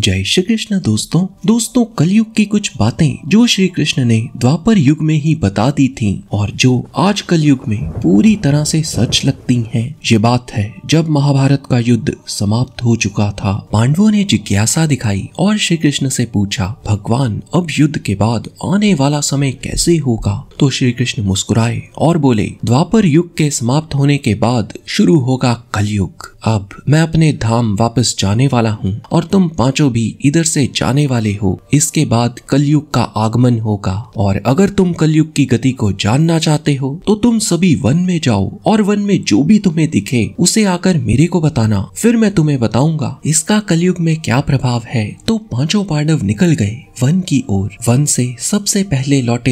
जय श्री कृष्ण दोस्तों कलयुग की कुछ बातें जो श्री कृष्ण ने द्वापर युग में ही बता दी थीं और जो आज कलयुग में पूरी तरह से सच लगती हैं। ये बात है जब महाभारत का युद्ध समाप्त हो चुका था। पांडवों ने जिज्ञासा दिखाई और श्री कृष्ण से पूछा, भगवान अब युद्ध के बाद आने वाला समय कैसे होगा? तो श्री कृष्ण मुस्कुराए और बोले, द्वापर युग के समाप्त होने के बाद शुरू होगा कलयुग। अब मैं अपने धाम वापस जाने वाला हूँ और तुम पांचों भी इधर से जाने वाले हो। इसके बाद कलयुग का आगमन होगा और अगर तुम कलयुग की गति को जानना चाहते हो तो तुम सभी वन में जाओ और वन में जो भी तुम्हें दिखे उसे आकर मेरे को बताना, फिर मैं तुम्हें बताऊंगा इसका कलयुग में क्या प्रभाव है। तो पांचों पांडव निकल गए वन की ओर। वन से सबसे पहले लौटे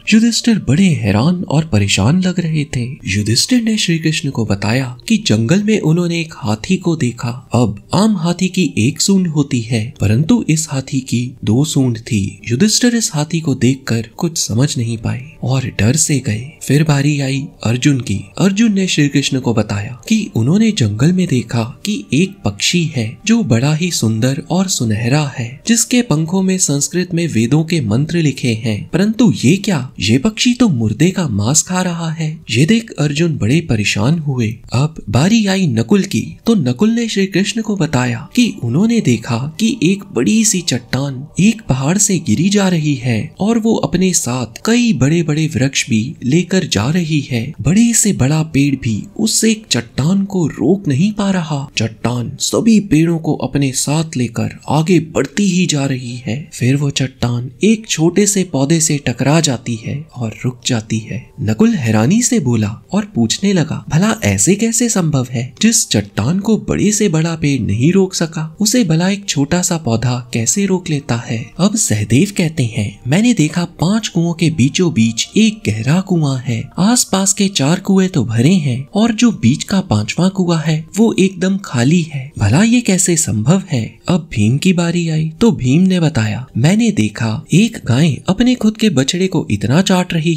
युधिष्ठिर बड़े हैरान और परेशान लग रहे थे। युधिष्ठिर ने श्री कृष्ण को बताया कि जंगल में उन्होंने एक हाथी को देखा। अब आम हाथी की एक सूंड होती है परंतु इस हाथी की दो सूंड थी। युधिष्ठिर इस हाथी को देखकर कुछ समझ नहीं पाए और डर से गए। फिर बारी आई अर्जुन की। अर्जुन ने श्री कृष्ण को बताया कि उन्होंने जंगल में देखा कि एक पक्षी है जो बड़ा ही सुंदर और सुनहरा है, जिसके पंखों में संस्कृत में वेदों के मंत्र लिखे हैं। परंतु ये क्या, ये पक्षी तो मुर्दे का मांस खा रहा है। ये देख अर्जुन बड़े परेशान हुए। अब बारी आई नकुल की। तो नकुल ने श्री कृष्ण को बताया कि उन्होंने देखा कि एक बड़ी सी चट्टान एक पहाड़ से गिरी जा रही है और वो अपने साथ कई बड़े बड़े वृक्ष भी लेकर जा रही है। बड़े से बड़ा पेड़ भी उससे एक चट्टान को रोक नहीं पा रहा। चट्टान सभी पेड़ों को अपने साथ लेकर आगे बढ़ती ही जा रही है। फिर वो चट्टान एक छोटे से पौधे से टकरा जाती है और रुक जाती है। नकुल हैरानी से बोला और पूछने लगा, भला ऐसे कैसे संभव है? जिस चट्टान को बड़े से बड़ा पेड़ नहीं रोक सका उसे भला एक छोटा सा पौधा कैसे रोक लेता है? अब सहदेव कहते हैं, मैंने देखा 5 कुओं के बीचों बीच एक गहरा कुआं है। आसपास के 4 कुएं तो भरे हैं और जो बीच का 5वां कुआं है वो एकदम खाली है। भला ये कैसे संभव है? अब भीम की बारी आई तो भीम ने बताया, मैंने देखा एक गाय अपने खुद के बछड़े को इतना चाट रही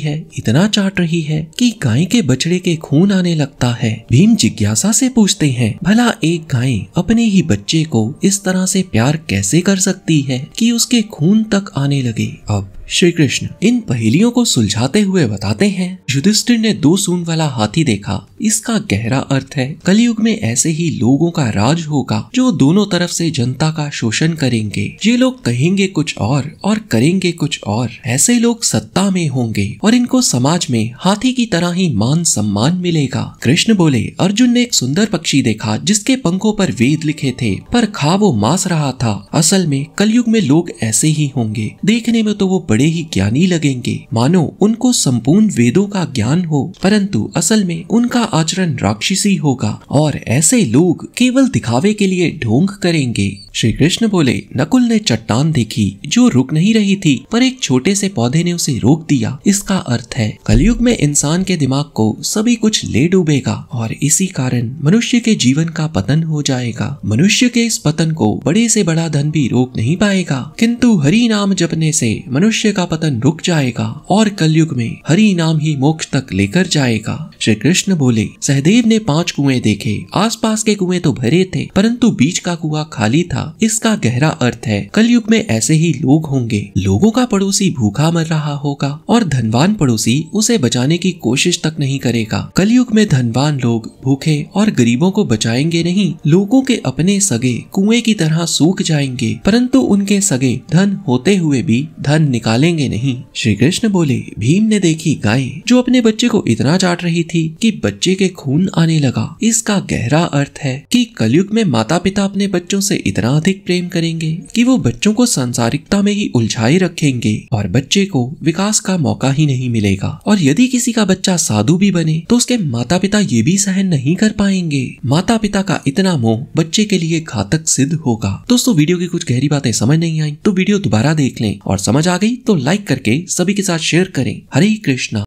है कि गाय के बछड़े के खून आने लगता है। भीम जिज्ञासा से पूछते हैं, भला एक गाय अपने ही बच्चे को इस तरह से प्यार कैसे कर सकती है कि उसके खून तक आने लगे? अब श्री कृष्ण इन पहेलियों को सुलझाते हुए बताते हैं, युधिष्ठिर ने 2 सूंड वाला हाथी देखा। इसका गहरा अर्थ है कलयुग में ऐसे ही लोगों का राज होगा जो दोनों तरफ से जनता का शोषण करेंगे। ये लोग कहेंगे कुछ और करेंगे कुछ और। ऐसे लोग सत्ता में होंगे और इनको समाज में हाथी की तरह ही मान सम्मान मिलेगा। कृष्ण बोले, अर्जुन ने एक सुंदर पक्षी देखा जिसके पंखों पर वेद लिखे थे पर खा वो मांस रहा था। असल में कलयुग में लोग ऐसे ही होंगे। देखने में तो वो बड़े ही ज्ञानी लगेंगे, मानो उनको संपूर्ण वेदों का ज्ञान हो, परंतु असल में उनका आचरण राक्षसी होगा और ऐसे लोग केवल दिखावे के लिए ढोंग करेंगे। श्री कृष्ण बोले, नकुल ने चट्टान देखी जो रुक नहीं रही थी पर एक छोटे से पौधे ने उसे रोक दिया। इसका अर्थ है कलयुग में इंसान के दिमाग को सभी कुछ ले डूबेगा और इसी कारण मनुष्य के जीवन का पतन हो जाएगा। मनुष्य के इस पतन को बड़े से बड़ा धन भी रोक नहीं पाएगा, किंतु हरि नाम जपने से मनुष्य का पतन रुक जाएगा और कलयुग में हरि नाम ही मोक्ष तक लेकर जाएगा। श्री कृष्ण बोले, सहदेव ने 5 कुएं देखे। आसपास के कुएं तो भरे थे परंतु बीच का कुआं खाली था। इसका गहरा अर्थ है कलयुग में ऐसे ही लोग होंगे। लोगों का पड़ोसी भूखा मर रहा होगा और धनवान पड़ोसी उसे बचाने की कोशिश तक नहीं करेगा। कलयुग में धनवान लोग भूखे और गरीबों को बचाएंगे नहीं। लोगों के अपने सगे कुएं की तरह सूख जाएंगे परंतु उनके सगे धन होते हुए भी धन निकालेंगे नहीं। श्री कृष्ण बोले, भीम ने देखी गाय जो अपने बच्चे को इतना चाट रही थी कि बच्चे के खून आने लगा। इसका गहरा अर्थ है कि कलयुग में माता पिता अपने बच्चों से इतना अधिक प्रेम करेंगे कि वो बच्चों को सांसारिकता में ही उलझाए रखेंगे और बच्चे को विकास का मौका ही नहीं मिलेगा। और यदि किसी का बच्चा साधु भी बने तो उसके माता पिता ये भी सहन नहीं कर पाएंगे। माता पिता का इतना मोह बच्चे के लिए घातक सिद्ध होगा। दोस्तों, वीडियो की कुछ गहरी बातें समझ नहीं आई तो वीडियो दोबारा देख लें और समझ आ गई तो लाइक करके सभी के साथ शेयर करें। हरे कृष्णा।